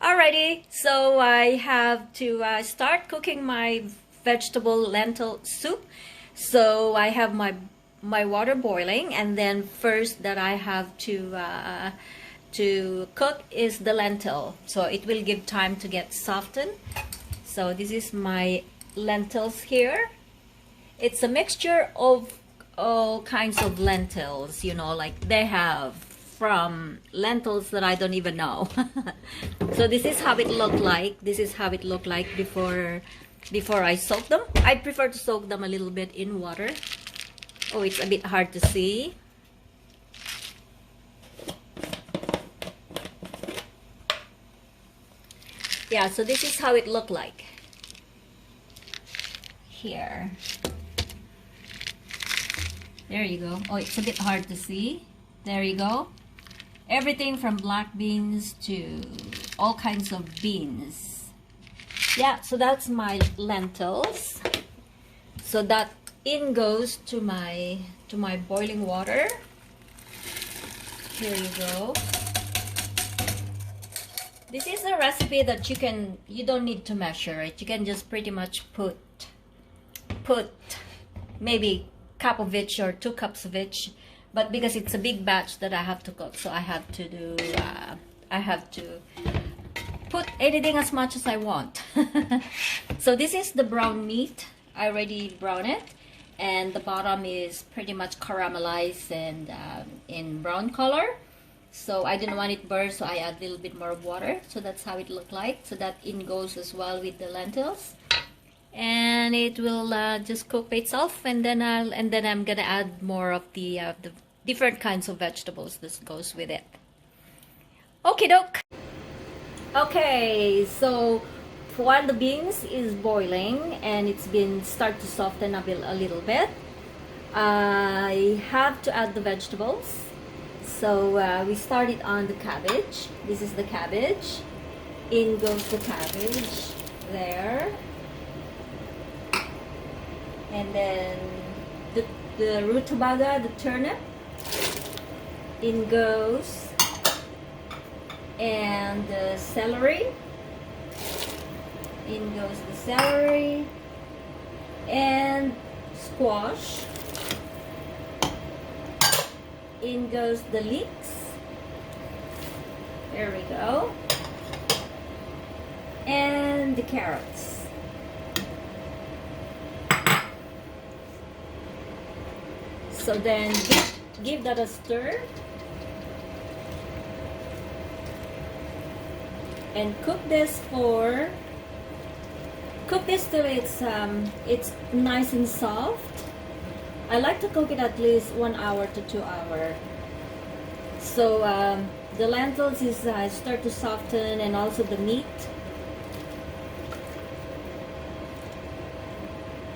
Alrighty, so I have to start cooking my vegetable lentil soup. So I have my water boiling, and then first that I have to cook is the lentil. So it will give time to get softened. So this is my lentils here. It's a mixture of all kinds of lentils, like they have from lentils that I don't even know. So this is how it looked like. This is how it looked like before I soak them. I prefer to soak them a little bit in water. Oh, it's a bit hard to see. Yeah, so this is how it looked like here. There you go. Oh, it's a bit hard to see. There you go. Everything from black beans to all kinds of beans. Yeah, so that's my lentils. So that in goes to my boiling water. Here you go. This is a recipe that you don't need to measure it. You can just pretty much put maybe cup of each or 2 cups of each. But because it's a big batch that I have to cook, so I have to put anything as much as I want. So this is the brown meat. I already browned it, and the bottom is pretty much caramelized and in brown color. So I didn't want it burnt, so I add a little bit more water. So that's how it looked like. So that in goes as well with the lentils. And it will just cook by itself, and then I'm gonna add more of the different kinds of vegetables that goes with it. Okay, doke. Okay, so while the beans is boiling and it's been start to soften a little bit, I have to add the vegetables. So we started on the cabbage. This is the cabbage. In goes the cabbage there. And then the rutabaga, the turnip, in goes, and the celery, in goes the celery, and squash, in goes the leeks, there we go, and the carrots. So then give that a stir and cook this till it's nice and soft. I like to cook it at least 1 hour to 2 hours. So the lentils is start to soften, and also the meat.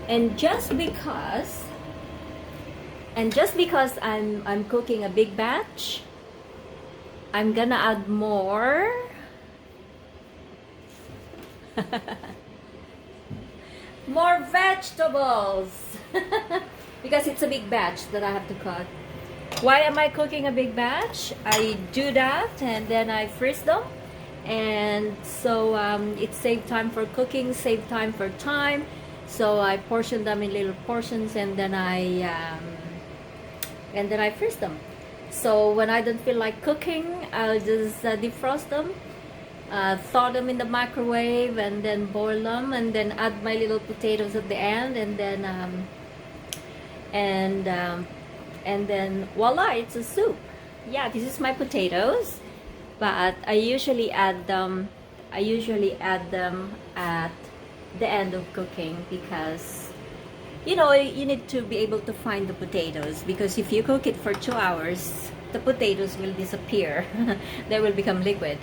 And just because I'm cooking a big batch, I'm gonna add more more vegetables because it's a big batch that I have to cook. Why am I cooking a big batch? I do that and then I freeze them, and so it saves time for cooking, save time for time. So I portion them in little portions, and then I freeze them. So when I don't feel like cooking, I'll just defrost them, thaw them in the microwave, and then boil them, and then add my little potatoes at the end, and then voila, it's a soup. Yeah, this is my potatoes, but I usually add them at the end of cooking, because you need to be able to find the potatoes, because if you cook it for 2 hours, the potatoes will disappear. They will become liquid.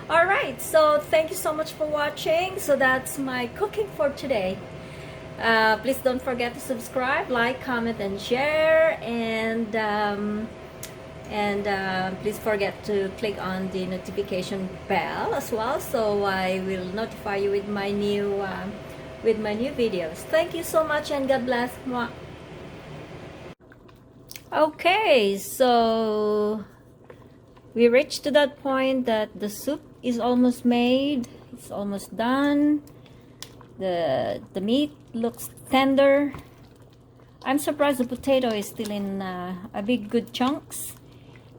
All right, so thank you so much for watching. So that's my cooking for today. Please don't forget to subscribe, like, comment, and share, and please forget to click on the notification bell as well, so I will notify you with my new videos. Thank you so much, and God bless. Mwah. Okay, so we reached to that point that the soup is almost made. It's almost done. The meat looks tender. I'm surprised the potato is still in a big good chunks.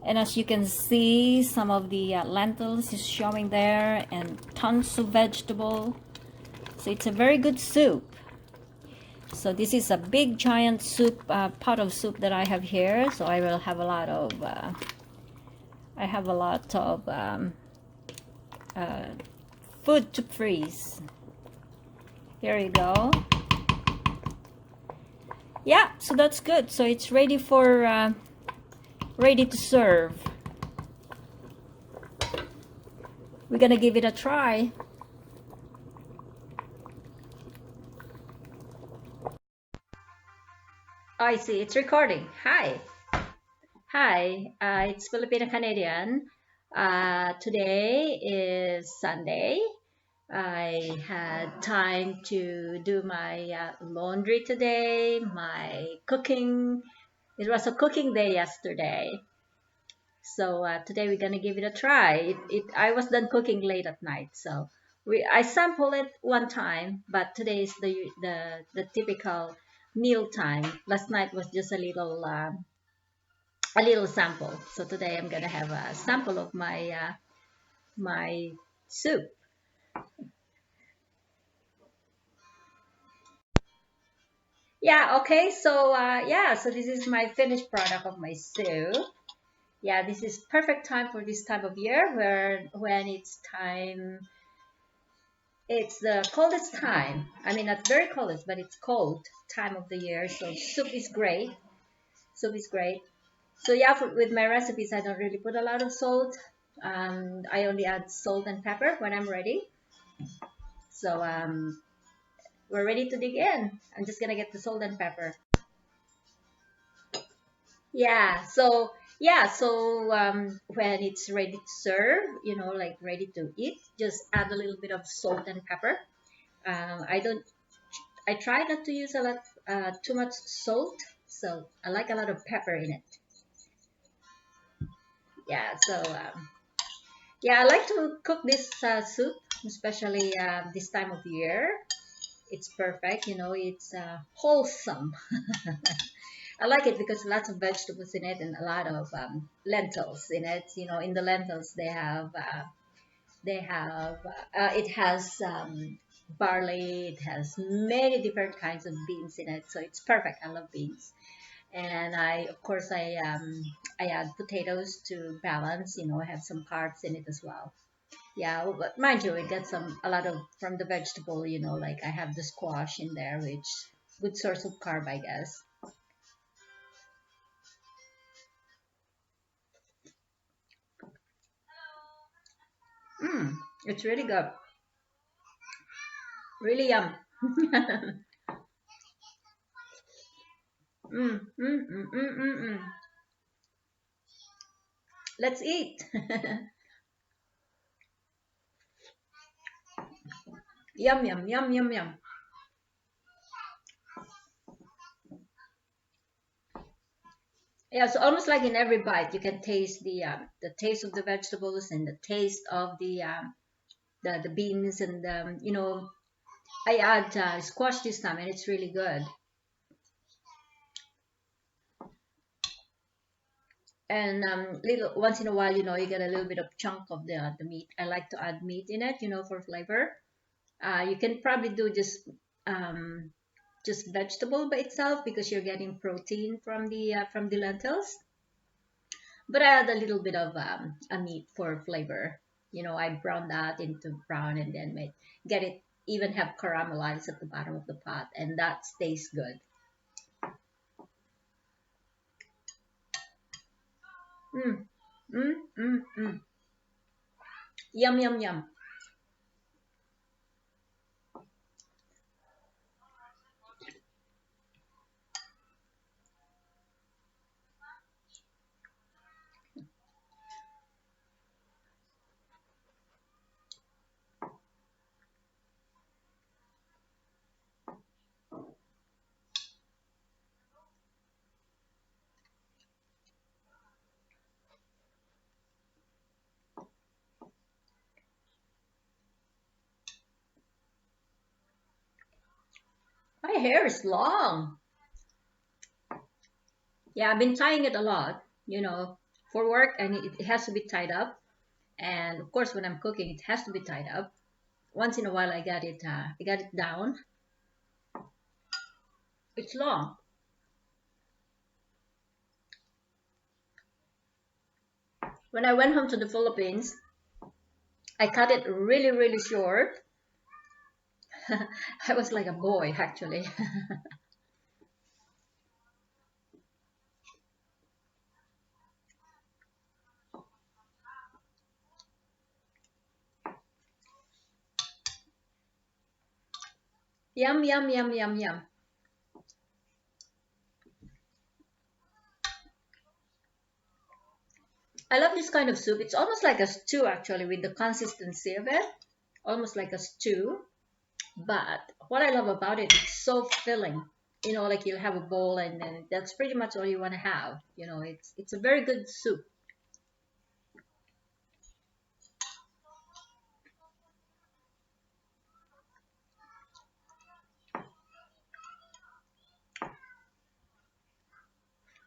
And as you can see, some of the lentils is showing there, and tons of vegetable. So it's a very good soup. So this is a big giant soup, pot of soup that I have here. So I will have a lot of, uh, food to freeze. Here you go. Yeah, so that's good. So it's ready for, ready to serve. We're gonna give it a try. I see, it's recording. Hi. Hi, it's Filipino Canadian. Today is Sunday. I had time to do my laundry today, my cooking. It was a cooking day yesterday. So today we're gonna give it a try. I was done cooking late at night, so I sample it one time, but today is the typical meal time. Last night was just a little sample. So today I'm gonna have a sample of my soup. Yeah, okay. So yeah, so this is my finished product of my soup. Yeah, this is perfect time for this time of year where when it's time, it's the coldest time. I mean, not very coldest, but it's cold time of the year. So soup is great. Soup is great. So yeah, with my recipes, I don't really put a lot of salt. I only add salt and pepper when I'm ready. So we're ready to dig in. I'm just gonna get the salt and pepper. Yeah, when it's ready to serve, like ready to eat, just add a little bit of salt and pepper. I don't. I try not to use too much salt, so I like a lot of pepper in it. Yeah, so yeah, I like to cook this soup, especially this time of year. It's perfect, it's wholesome. I like it because lots of vegetables in it and a lot of lentils in it. In the lentils it has barley. It has many different kinds of beans in it, so it's perfect. I love beans, and of course I add potatoes to balance. I have some carbs in it as well. Yeah, well, but mind you, it gets a lot of from the vegetable. Like I have the squash in there, which good source of carb, I guess. Mm, it's really good. Really yum. Mm. Let's eat. Yum, yum, yum, yum, yum. Yeah, so almost like in every bite, you can taste the taste of the vegetables and the taste of the beans and I add squash this time and it's really good. And little once in a while, you get a little bit of chunk of the meat. I like to add meat in it, for flavor. You can probably do just vegetable by itself because you're getting protein from the lentils. But I add a little bit of a meat for flavor. I brown that into brown and then get it even have caramelized at the bottom of the pot, and that tastes good. Mm, mm. Yum, yum, yum. my hair is long. Yeah, I've been tying it a lot, you know, for work, and it has to be tied up. And of course, when I'm cooking, it has to be tied up. Once in a while, I got it down. It's long. When I went home to the Philippines, I cut it really, really short. I was like a boy, actually. Yum, yum, yum, yum, yum. I love this kind of soup. It's almost like a stew, actually, with the consistency of it. Almost like a stew. But what I love about it, it's so filling. You know, like you'll have a bowl and then that's pretty much all you want to have. You know, it's a very good soup.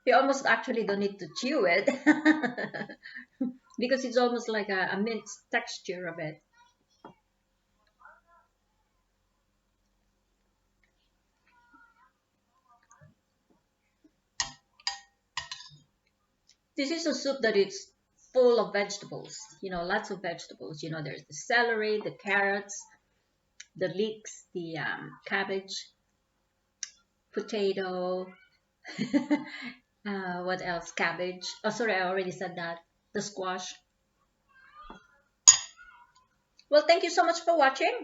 You almost actually don't need to chew it because it's almost like a minced texture of it. This is a soup that it's full of vegetables, you know, lots of vegetables. You know, there's the celery, the carrots, the leeks, the cabbage, potato, what else? Cabbage. Oh, sorry, I already said that. The squash. Well, thank you so much for watching.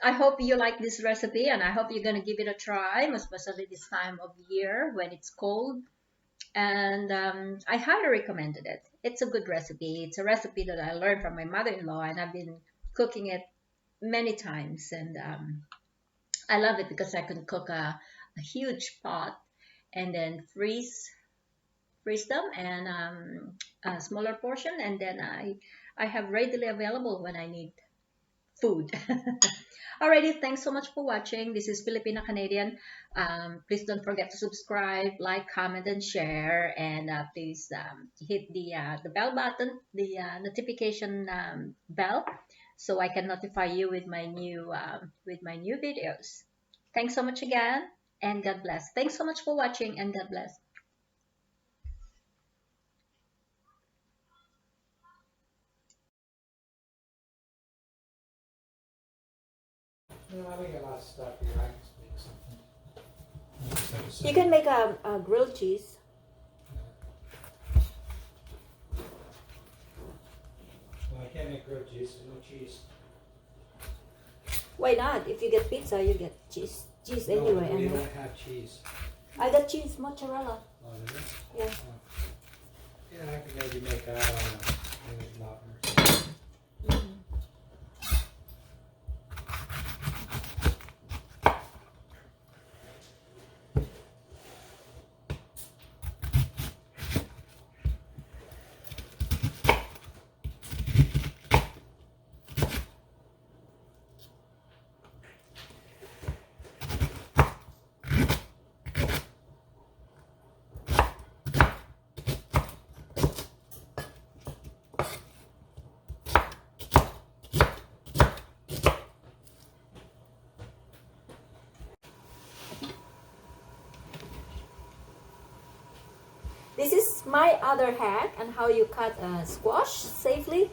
I hope you like this recipe and I hope you're going to give it a try, especially this time of year when it's cold. And I highly recommended it. It's a good recipe. It's a recipe that I learned from my mother-in-law, and I've been cooking it many times. And I love it because I can cook a huge pot and then freeze them and a smaller portion, and then I have readily available when I need food. Alrighty, thanks so much for watching. This is Filipina Canadian. Please don't forget to subscribe, like, comment, and share. And please hit the bell button, the notification bell, so I can notify you with my new videos. Thanks so much again, and God bless. Thanks so much for watching, and God bless. No, I think a lot of stuff here. I can just make something. You can make a grilled cheese. Well, I can't make grilled cheese. There's no cheese. Why not? If you get pizza, you get cheese. Cheese No, anyway. we And don't have cheese. I got cheese, mozzarella. Oh, is it? Yeah. Oh. Yeah, I could maybe make maybe not. This is my other hack on how you cut a squash safely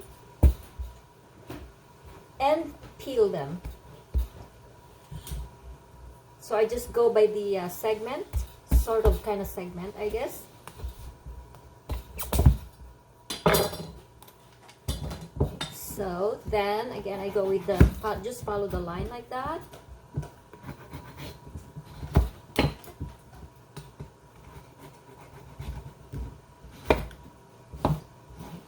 and peel them. So I just go by the segment, sort of kind of segment, I guess. So then again, I go with the, just follow the line like that.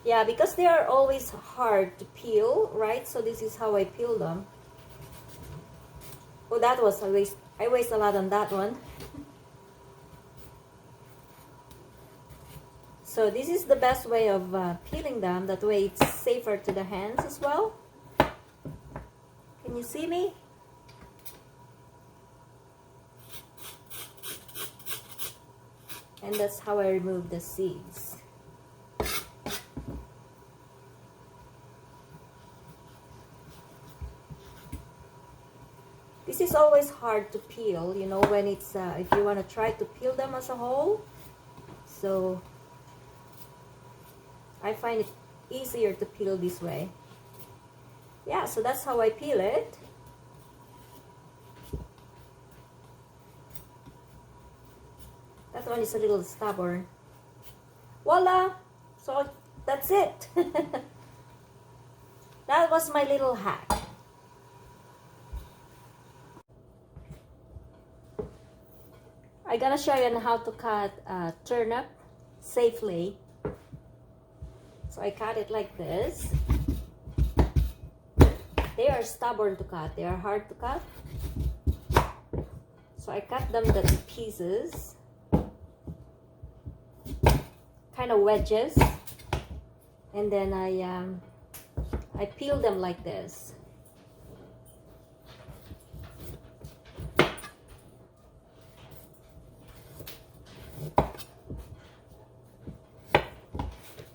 Yeah, because they are always hard to peel, right? So this is how I peel them. Oh, that was a waste. I waste a lot on that one. So this is the best way of peeling them. That way it's safer to the hands as well. Can you see me? And that's how I remove the seeds. This is always hard to peel, you know, when it's, if you want to try to peel them as a whole. So, I find it easier to peel this way. Yeah, so that's how I peel it. That one is a little stubborn. Voila! So, that's it. That was my little hack. I'm gonna show you how to cut turnip safely. So I cut it like this. They are stubborn to cut. They are hard to cut. So I cut them to pieces, kind of wedges, and then I peel them like this.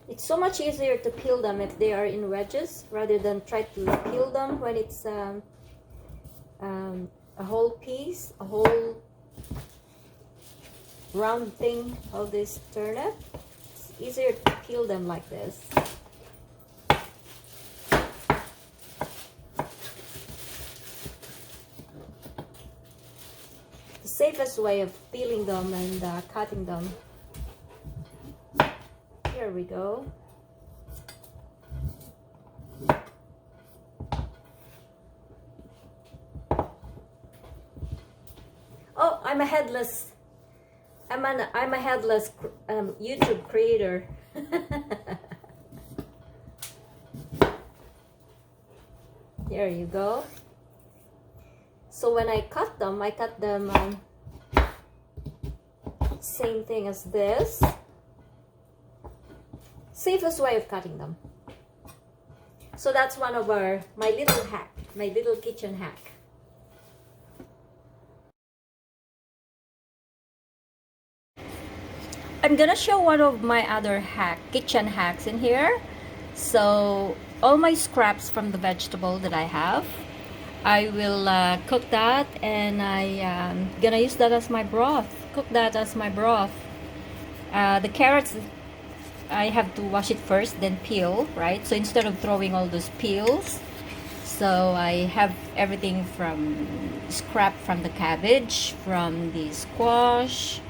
It's so much easier to peel them if they are in wedges rather than try to peel them when it's a whole piece, a whole round thing of this turnip. It's easier to peel them like this. The safest way of peeling them and cutting them. Here we go. Oh, I'm a headless YouTube creator. There you go. So when I cut them same thing as this. Safest way of cutting them. So that's one of my little hack, my little kitchen hack. I'm gonna show one of my other kitchen hacks in here. So all my scraps from the vegetable that I have, I will cook that, and I'm gonna use that as my broth. Cook that as my broth. The carrots, I have to wash it first, then peel, right? So instead of throwing all those peels, so I have everything from scrap from the cabbage, from the squash,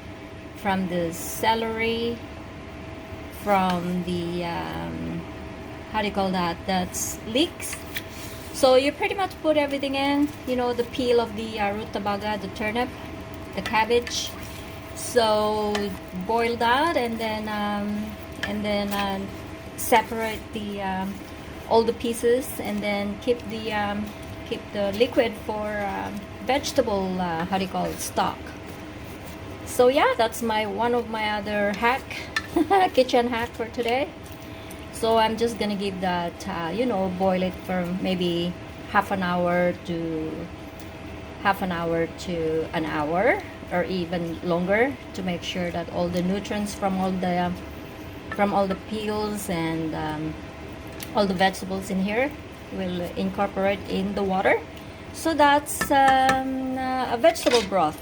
from the celery, from the how do you call that? That's leeks. So you pretty much put everything in, you know, the peel of the rutabaga, the turnip, the cabbage. So boil that, and then separate the all the pieces, and then keep the liquid for vegetable how do you call it, stock. So yeah, that's one of my other kitchen hack for today. So I'm just gonna give that you know, boil it for maybe half an hour to an hour, or even longer, to make sure that all the nutrients from all the peels and all the vegetables in here will incorporate in the water. So that's a vegetable broth.